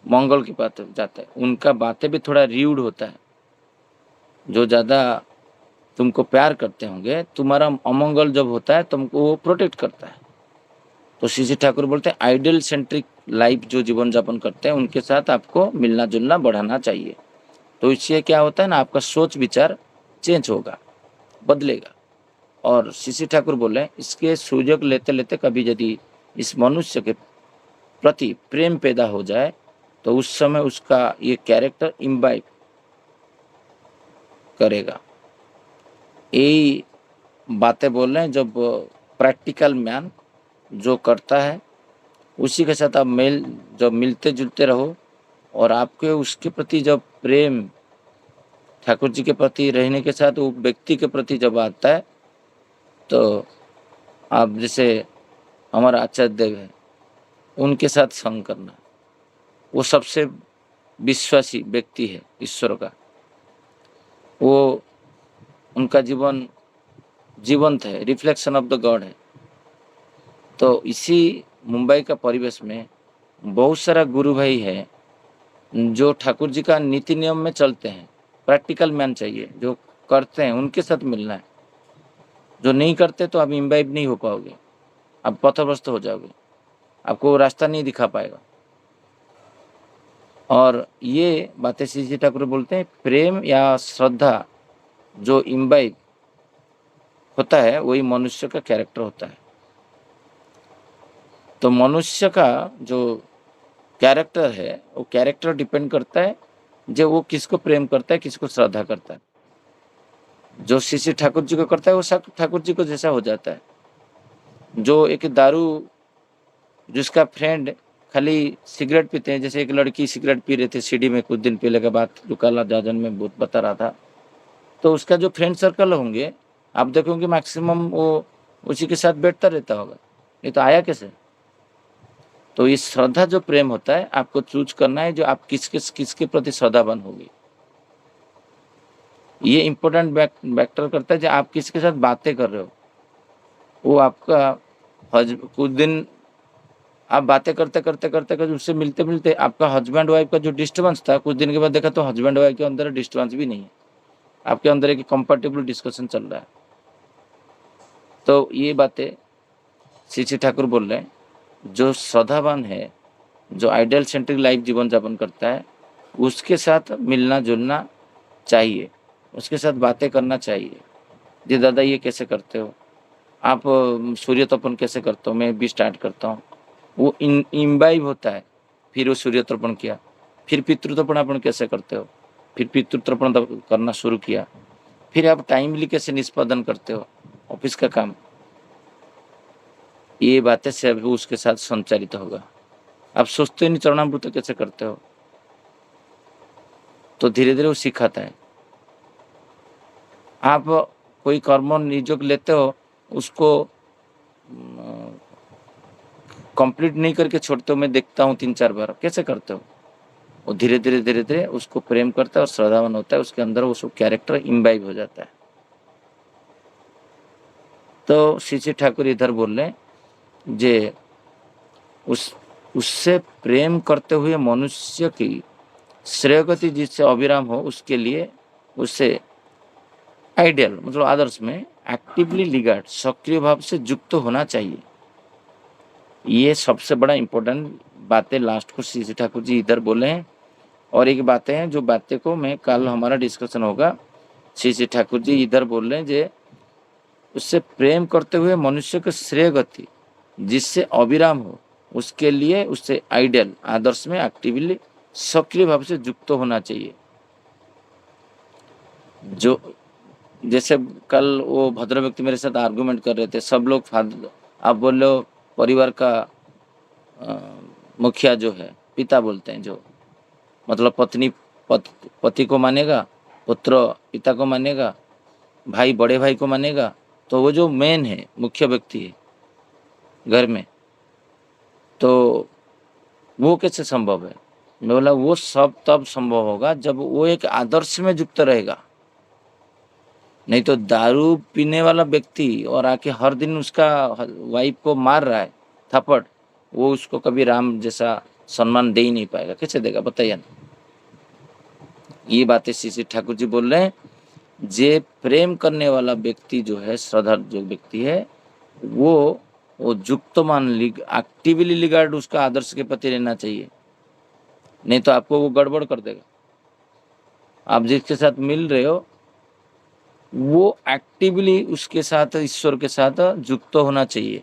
मंगल की बात जाता है। उनका बातें भी थोड़ा र्यूड होता है, जो ज़्यादा तुमको प्यार करते होंगे, तुम्हारा अमंगल जब होता है तुमको वो प्रोटेक्ट करता है। तो श्री श्री ठाकुर बोलते हैं आइडियल सेंट्रिक लाइफ जो जीवन यापन करते हैं उनके साथ आपको मिलना जुलना बढ़ाना चाहिए। तो इससे क्या होता है ना, आपका सोच विचार चेंज होगा, बदलेगा। और सीसी ठाकुर बोले इसके सुयोग लेते लेते कभी यदि इस मनुष्य के प्रति प्रेम पैदा हो जाए तो उस समय उसका ये कैरेक्टर इम्बाइब करेगा। यही बातें बोल रहे हैं। जब प्रैक्टिकल मैन जो करता है उसी के साथ आप जब मिलते जुलते रहो और आपके उसके प्रति जब प्रेम ठाकुर जी के प्रति रहने के साथ वो व्यक्ति के प्रति जब आता है तो आप जैसे हमारा आचार्य देव है उनके साथ संग करना, वो सबसे विश्वासी व्यक्ति है ईश्वर का, वो उनका जीवन जीवंत है, रिफ्लेक्शन ऑफ द गॉड है। तो इसी मुंबई का परिवेश में बहुत सारा गुरु भाई है जो ठाकुर जी का नीति नियम में चलते हैं। प्रैक्टिकल मैन चाहिए, जो करते हैं उनके साथ मिलना है। जो नहीं करते तो आप इम्बाइब नहीं हो पाओगे, आप पथभ्रष्ट हो जाओगे, आपको वो रास्ता नहीं दिखा पाएगा। और ये बातें श्री ठाकुर बोलते हैं, प्रेम या श्रद्धा जो इम्बाइब होता है वही मनुष्य का कैरेक्टर होता है। तो मनुष्य का जो कैरेक्टर है वो कैरेक्टर डिपेंड करता है जो वो किसको प्रेम करता है, किसको श्रद्धा करता है। जो श्री ठाकुर जी को करता है वो सब ठाकुर जी को जैसा हो जाता है। जो एक दारू जिसका फ्रेंड खाली सिगरेट पीते हैं, जैसे एक लड़की सिगरेट पी रही थी सीढ़ी में कुछ दिन पहले के बाद, लुकाला जाजन में बहुत बता रहा था, तो उसका जो फ्रेंड सर्कल होंगे आप देखोगे मैक्सिमम वो उसी के साथ बैठता रहता होगा, ये तो आया कैसे। तो इस श्रद्धा जो प्रेम होता है आपको चूज करना है जो आप किसके प्रति श्रद्धावान होगी। ये इम्पोर्टेंट फैक्टर करता है जो आप किसके साथ बातें कर रहे हो। वो आपका कुछ दिन आप बातें करते करते करते करते उससे मिलते मिलते आपका हस्बैंड वाइफ का जो डिस्टर्बेंस था, कुछ दिन के बाद देखा तो हस्बैंड वाइफ के अंदर डिस्टर्बेंस भी नहीं है, आपके अंदर एक कंफर्टेबल डिस्कशन चल रहा है। तो ये बातें श्री ठाकुर बोल रहे हैं, जो श्रद्धावान है, जो आइडियल सेंट्रिक लाइफ जीवन यापन करता है, उसके साथ मिलना जुलना चाहिए, उसके साथ बातें करना चाहिए। जी दादा ये कैसे करते हो आप, सूर्य तर्पण कैसे करते हो, मैं भी स्टार्ट करता हूँ। वो इम्बाइब होता है, फिर वो सूर्य तर्पण किया, फिर पितृतर्पण अपन कैसे करते हो, फिर पितृतर्पण करना शुरू किया, फिर आप टाइमली कैसे निष्पादन करते हो ऑफिस का काम। ये बातें से अभी उसके साथ संचारित होगा। आप सोचते नहीं चरणामृत कैसे करते हो, तो धीरे धीरे वो सिखाता है। आप कोई कर्म नियोग लेते हो, उसको कंप्लीट नहीं करके छोड़ते हो, मैं देखता हूँ 3-4 बार, कैसे करते हो। वो धीरे धीरे उसको प्रेम करता है और श्रद्धावान होता है, उसके अंदर वो कैरेक्टर इम्बाइब हो जाता है। तो श्री ठाकुर इधर बोल रहे जे उससे प्रेम करते हुए मनुष्य की श्रेयगति जिससे अविराम हो, उसके लिए उससे आइडियल मतलब आदर्श में एक्टिवली लिगार्ड सक्रिय भाव से युक्त होना चाहिए। ये सबसे बड़ा इम्पोर्टेंट बातें लास्ट को श्री ठाकुर जी इधर बोले हैं। और एक बातें हैं जो बातें को मैं कल हमारा डिस्कशन होगा, श्री ठाकुर जी इधर बोल रहे हैं जे उससे प्रेम करते हुए मनुष्य के श्रेय गति जिससे अविराम हो, उसके लिए उससे आइडियल आदर्श में एक्टिवली सक्रिय भाव से युक्त होना चाहिए। जो जैसे कल वो भद्र व्यक्ति मेरे साथ आर्गुमेंट कर रहे थे, सब लोग आप बोल लो परिवार का मुखिया जो है पिता बोलते हैं, जो मतलब पत्नी पति को मानेगा, पुत्र पिता को मानेगा, भाई बड़े भाई को मानेगा, तो वो जो मेन है मुख्य व्यक्ति है घर में, तो वो कैसे संभव है। मैं बोला वो सब तब संभव होगा जब वो एक आदर्श में युक्त रहेगा। नहीं तो दारू पीने वाला व्यक्ति और आके हर दिन उसका वाइफ को मार रहा है थप्पड़, वो उसको कभी राम जैसा सम्मान दे ही नहीं पाएगा। कैसे देगा बताइए। ये बातें श्री ठाकुर जी बोल रहे हैं, जे प्रेम करने वाला व्यक्ति जो है, श्रद्धा जो व्यक्ति है, वो युक्तमान एक्टिवली लिगार्ड उसका आदर्श के प्रति रहना चाहिए, नहीं तो आपको वो गड़बड़ कर देगा। आप जिसके साथ मिल रहे हो वो एक्टिवली उसके साथ, ईश्वर के साथ युक्त होना चाहिए,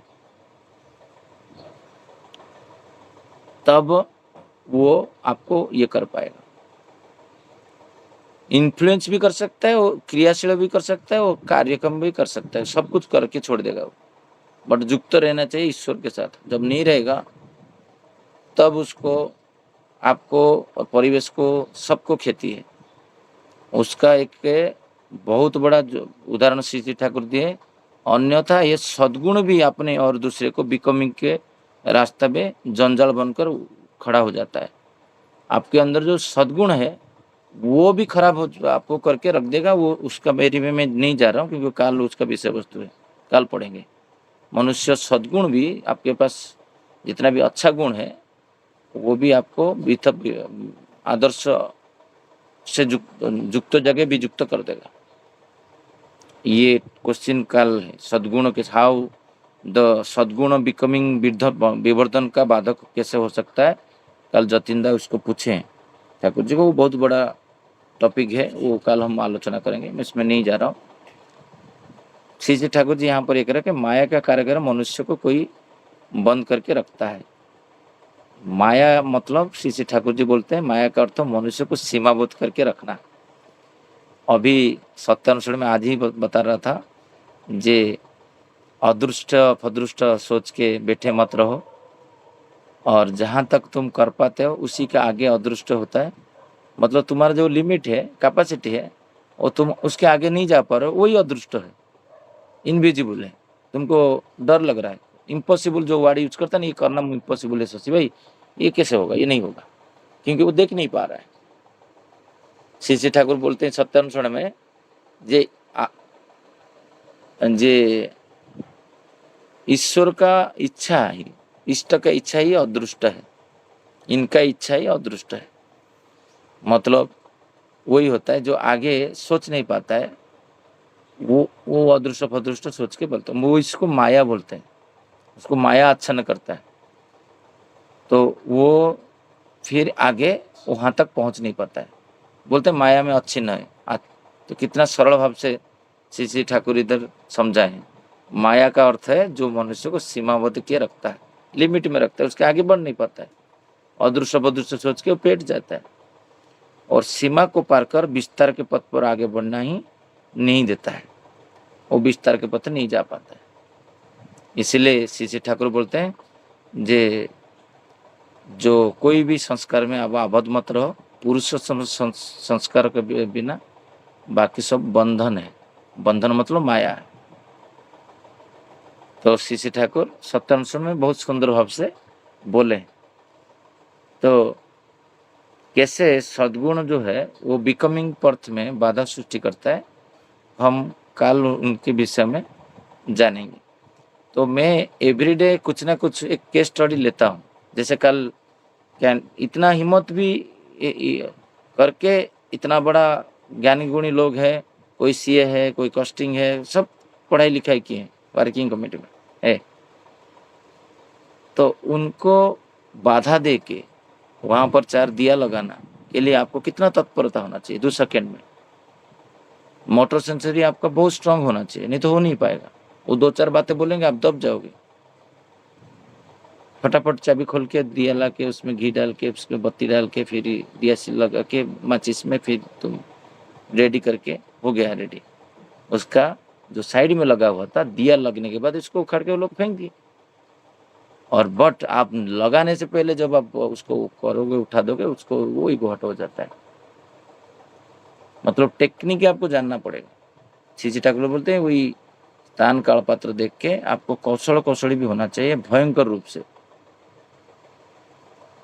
तब वो आपको ये कर पाएगा। इन्फ्लुएंस भी कर सकता है, वो क्रियाशील भी कर सकता है, वो कार्यक्रम भी कर सकता है, सब कुछ करके छोड़ देगा वो, बट युक्त रहना चाहिए ईश्वर के साथ। जब नहीं रहेगा तब उसको, आपको और परिवेश को, सबको क्षति है। उसका एक बहुत बड़ा जो उदाहरण श्री श्री ठाकुर दिए, अन्यथा ये सद्गुण भी अपने और दूसरे को बिकमिंग के रास्ते में जंजाल बनकर खड़ा हो जाता है। आपके अंदर जो सद्गुण है वो भी खराब हो, आपको करके रख देगा। वो उसका मेरी में मैं नहीं जा रहा हूँ, क्योंकि काल उसका विषय वस्तु है, काल पढ़ेंगे। मनुष्य सद्गुण भी, आपके पास जितना भी अच्छा गुण है वो भी आपको आदर्श से युक्त जगह भी युक्त कर देगा। ये क्वेश्चन काल है, सद्गुण के हाउ द सद्गुण बिकमिंग विवर्धन का बाधक कैसे हो सकता है। कल जतिंदा उसको पूछे ठाकुर जी को, वो बहुत बड़ा टॉपिक है, वो कल हम आलोचना करेंगे, मैं इसमें नहीं जा रहा हूँ। श्री श्री ठाकुर जी यहाँ पर एक रहे कि माया का कार्यक्रम मनुष्य को कोई बंद करके रखता है। माया मतलब श्री श्री ठाकुर जी बोलते हैं माया का अर्थ मनुष्य को सीमाबद्ध करके रखना। अभी सत्यानुष्ठान में आज ही बता रहा था, जे अदृष्ट फदृष्ट सोच के बैठे मत रहो, और जहाँ तक तुम कर पाते हो उसी के आगे अदृष्ट होता है। मतलब तुम्हारा जो लिमिट है, कैपेसिटी है, वो तुम उसके आगे नहीं जा पा रहे हो, वही अदृष्ट है, इनविजिबल है। तुमको डर लग रहा है, इम्पॉसिबल जो वर्ड यूज करता है ना, ये करना इम्पॉसिबल है शशि भाई, ये कैसे होगा, ये नहीं होगा, क्योंकि वो देख नहीं पा रहा है। श्री श्री ठाकुर बोलते हैं सत्यानुष्ठान में, जे ईश्वर का इच्छा ही, इष्ट का इच्छा ही अदृष्ट है, इनका इच्छा ही अदृष्ट है। मतलब वही होता है जो आगे सोच नहीं पाता है, वो अदृष्ट फदृष्ट सोच के बोलते हैं, वो इसको माया बोलते हैं, उसको माया आच्छन्न करता है, तो वो फिर आगे वहां तक पहुंच नहीं पाता है। बोलते हैं माया में अच्छी न है। तो कितना सरल भाव से श्री श्री ठाकुर इधर समझाए हैं। माया का अर्थ है जो मनुष्य को सीमाबद्ध किए रखता है, लिमिट में रखता है, उसके आगे बढ़ नहीं पाता है, अदृश्य बदृश्य सोच के वो पेट जाता है, और सीमा को पार कर विस्तार के पथ पर आगे बढ़ना ही नहीं देता है, वो विस्तार के पथ नहीं जा पाता है। इसीलिए श्री श्री ठाकुर बोलते हैं जे जो कोई भी संस्कार में अब आबद्ध मत रहो, पुरुष संस्कार के बिना बाकी सब बंधन है। बंधन मतलब माया है। तो श्री श्री ठाकुर सत्यानुष्ठान में बहुत सुंदर भाव से बोले। तो कैसे सद्गुण जो है वो बिकमिंग पर्थ में बाधा सृष्टि करता है, हम कल उनके विषय में जानेंगे। तो मैं एवरीडे कुछ ना कुछ एक केस स्टडी लेता हूँ। जैसे कल क्या इतना हिम्मत भी करके, इतना बड़ा ज्ञानी गुणी लोग है, कोई सीए है, कोई कॉस्टिंग है, सब पढ़ाई लिखाई किए हैं, वर्किंग कमेटी में है, तो उनको बाधा दे के वहां पर 4 दिया लगाना के लिए आपको कितना तत्परता होना चाहिए। 2 सेकेंड में मोटर सेंसरी आपका बहुत स्ट्रांग होना चाहिए, नहीं तो हो नहीं पाएगा। वो 2-4 बातें बोलेंगे, आप दब जाओगे। फटाफट चाबी खोल के दिया ला के उसमें घी डाल के उसमें बत्ती डाल के फिर दिया से लगा के माचिस में फिर तुम रेडी करके हो गया रेडी। उसका जो साइड में लगा हुआ था दिया लगने के बाद इसको उखाड़ के वो लोग फेंक दिए। और बट आप लगाने से पहले जब आप उसको करोगे, उठा दोगे, उसको वो ही घोट हो जाता है। मतलब टेक्निक आपको जानना पड़ेगा। श्री ठाकुर बोलते हैं वही स्थान काल पात्र देख के आपको कौशली भी होना चाहिए भयंकर रूप से।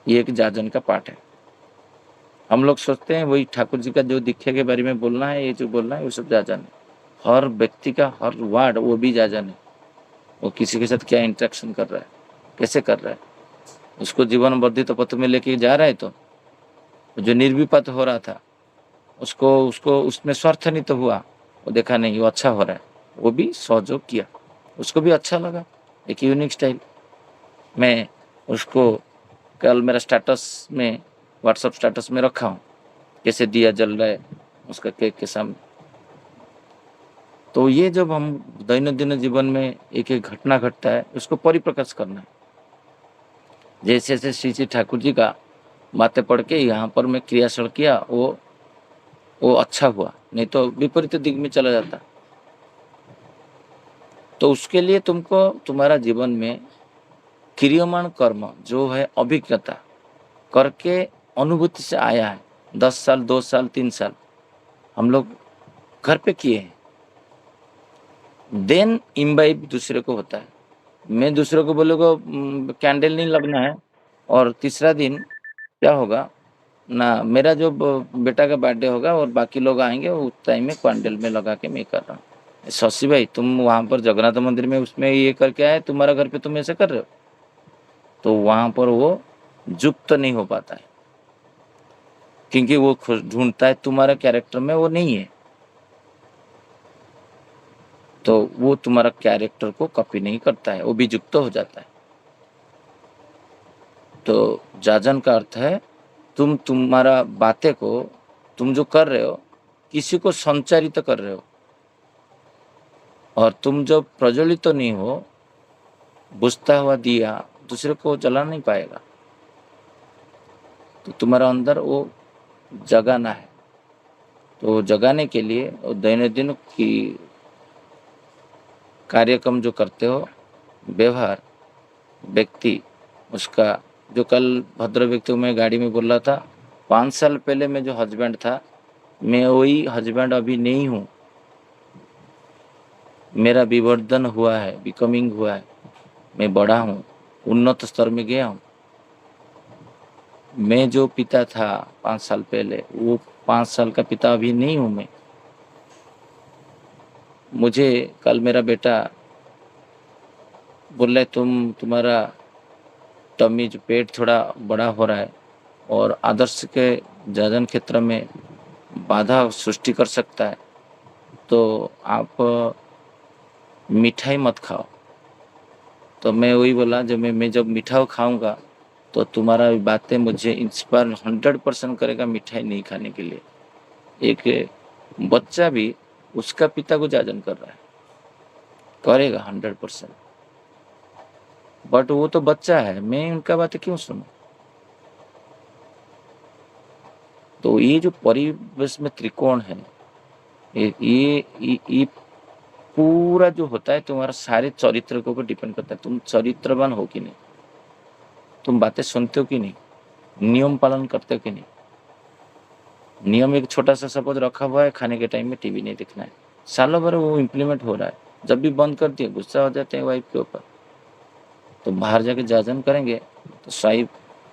ये एक जाजन का पाठ है। हम लोग सोचते हैं वही ठाकुर जी का जो दीक्षा के बारे में बोलना है, ये जो बोलना है वो सब जाजन है। हर व्यक्ति का हर वर्ड वो भी जाजन है। वो किसी के साथ क्या इंटरेक्शन कर रहा है, कैसे कर रहा है, उसको जीवन वर्धित पथ में लेके जा रहा है। तो जो निर्विपात हो रहा था उसको उसमें स्वार्थ नहीं तो हुआ, वो देखा नहीं वो अच्छा हो रहा है, वो भी सहयोग किया, उसको भी अच्छा लगा। एक यूनिक स्टाइल। मैं उसको कल मेरा स्टेटस में, व्हाट्सएप स्टेटस में रखा हूँ, कैसे दिया जल रहा है उसका केक के सामने। तो ये जब हम दैनंदिन जीवन में एक एक घटना घटता है उसको परिप्रकाश करना है। जैसे जैसे श्री श्री ठाकुर जी का बातें पढ़ के यहाँ पर मैं क्रियाशील किया, वो अच्छा हुआ, नहीं तो विपरीत दिग में चला जाता। तो उसके लिए तुमको तुम्हारा जीवन में क्रियमाण कर्म जो है अभिज्ञता करके अनुभूति से आया है, 10 साल 2 साल 3 साल हम लोग घर पे किए हैं, देन इम्बाइब दूसरे को होता है। मैं दूसरे को बोलूँगा कैंडल नहीं लगना है, और तीसरा दिन क्या होगा ना, मेरा जो बेटा का बर्थडे होगा और बाकी लोग आएंगे, उस टाइम में कैंडल में लगा के मैं कर रहा हूँ। शशि भाई तुम वहाँ पर जगन्नाथ मंदिर में उसमें ये करके आए, तुम्हारा घर पे तुम ऐसे कर रहे हो, तो वहाँ पर वो जुक्त नहीं हो पाता है, क्योंकि वो ढूंढता है तुम्हारा कैरेक्टर में वो नहीं है, तो वो तुम्हारा कैरेक्टर को कॉपी नहीं करता है, वो भी युक्त हो जाता है। तो जाजन का अर्थ है तुम्हारा बातें को तुम जो कर रहे हो किसी को संचारित कर रहे हो, और तुम जब प्रज्वलित तो नहीं हो, बुझता हुआ दिया दूसरे को जला नहीं पाएगा, तो तुम्हारा अंदर वो जगाना है। तो जगाने के लिए दैनंदिन की कार्यक्रम जो करते हो, व्यवहार व्यक्ति उसका, जो कल भद्र व्यक्ति को मैं गाड़ी में बोल रहा था, 5 साल पहले मैं जो हस्बैंड था, मैं वही हस्बैंड अभी नहीं हूँ। मेरा विवर्धन हुआ है, बिकमिंग हुआ है, मैं बड़ा हूँ, उन्नत स्तर में गया हूँ। मैं जो पिता था 5 साल पहले, वो 5 साल का पिता अभी नहीं हूँ मैं। मुझे कल मेरा बेटा बोल रहे तुम्हारा टमी जो पेट थोड़ा बड़ा हो रहा है और आदर्श के जाजन क्षेत्र में बाधा सृष्टि कर सकता है, तो आप मिठाई मत खाओ। तो मैं वही बोला, जब मैं जब मिठाई खाऊंगा तो तुम्हारा बातें मुझे इंस्पायर 100% करेगा मिठाई नहीं खाने के लिए। एक बच्चा भी उसका पिता को जाजन कर रहा है, करेगा 100%, बट वो तो बच्चा है, मैं उनका बातें क्यों सुनूं। तो ये जो परिवेश में त्रिकोण है, ये पूरा जो होता है तुम्हारा सारे चरित्र को डिपेंड करता है, तुम चरित्रवान हो कि नहीं, तुम बातें सुनते हो कि नहीं, नियम पालन करते हो कि नहीं। नियम एक छोटा सा सपोज रखा हुआ है, खाने के टाइम में टीवी नहीं देखना है, सालों भर वो इम्प्लीमेंट हो रहा है, जब भी बंद कर दिए गुस्सा हो जाते हैं वाइफ के ऊपर। तो बाहर जाके जाजन करेंगे तो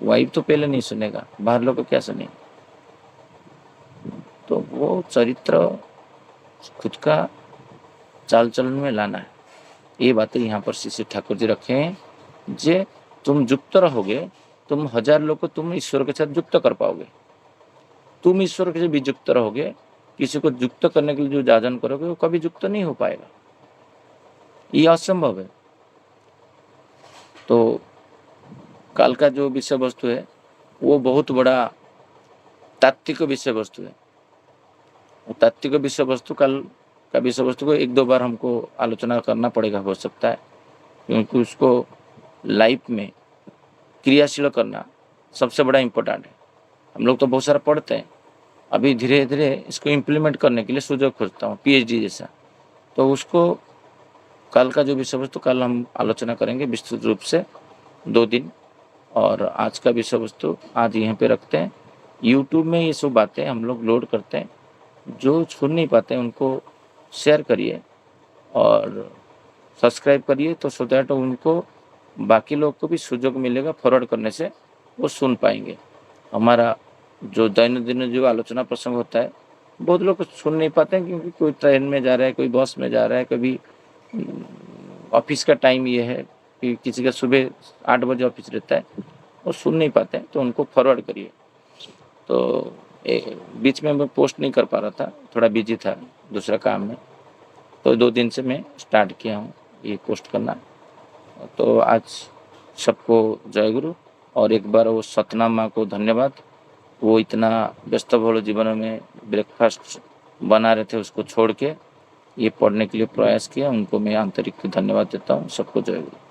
वाइफ तो पहले नहीं सुनेगा, बाहर लोग को क्या सुनेंगे। तो वो चरित्र खुद का चाल चलन में लाना है। ये बातें यहाँ पर श्री ठाकुर जी रखे हैं, जे तुम युक्त रहोगे, तुम 1000 लोग को तुम ईश्वर के साथ युक्त कर पाओगे। तुम ईश्वर के साथ भी युक्त रहोगे, किसी को युक्त करने के लिए जो जाजन करोगे वो कभी युक्त नहीं हो पाएगा, ये असंभव है। तो काल का जो विषय वस्तु है वो बहुत बड़ा तात्विक विषय वस्तु है। तात्विक विषय वस्तु, कल का विषय वस्तु को 1-2 बार हमको आलोचना करना पड़ेगा हो सकता है, क्योंकि उसको लाइफ में क्रियाशील करना सबसे बड़ा इम्पोर्टेंट है। हम लोग तो बहुत सारा पढ़ते हैं, अभी धीरे धीरे इसको इम्प्लीमेंट करने के लिए सुजोग खोजता हूँ, PhD जैसा। तो उसको कल का जो विषय वस्तु कल हम आलोचना करेंगे विस्तृत रूप से 2 दिन, और आज का विषय वस्तु आज यहाँ पे रखते हैं। YouTube में ये सब बातें हम लोग लोड करते हैं, जो सुन नहीं पाते उनको शेयर करिए और सब्सक्राइब करिए, तो सो दैट उनको बाकी लोग को भी सुजोग मिलेगा, फॉरवर्ड करने से वो सुन पाएंगे। हमारा जो दैनंदिन जो आलोचना प्रसंग होता है, बहुत लोग सुन नहीं पाते हैं, क्योंकि कोई ट्रेन में जा रहा है, कोई बस में जा रहा है, कभी ऑफिस का टाइम ये है कि किसी का सुबह 8 बजे ऑफिस रहता है, वो सुन नहीं पाते हैं, तो उनको फॉरवर्ड करिए। तो बीच में मैं पोस्ट नहीं कर पा रहा था, थोड़ा बिजी था दूसरा काम में, तो 2 दिन से मैं स्टार्ट किया हूँ ये पोस्ट करना। तो आज सबको जय गुरु, और एक बार वो सतना माँ को धन्यवाद, वो इतना व्यस्त बहुल जीवन में ब्रेकफास्ट बना रहे थे, उसको छोड़ के ये पढ़ने के लिए प्रयास किया, उनको मैं आंतरिक धन्यवाद देता हूँ। सबको जय गुरु।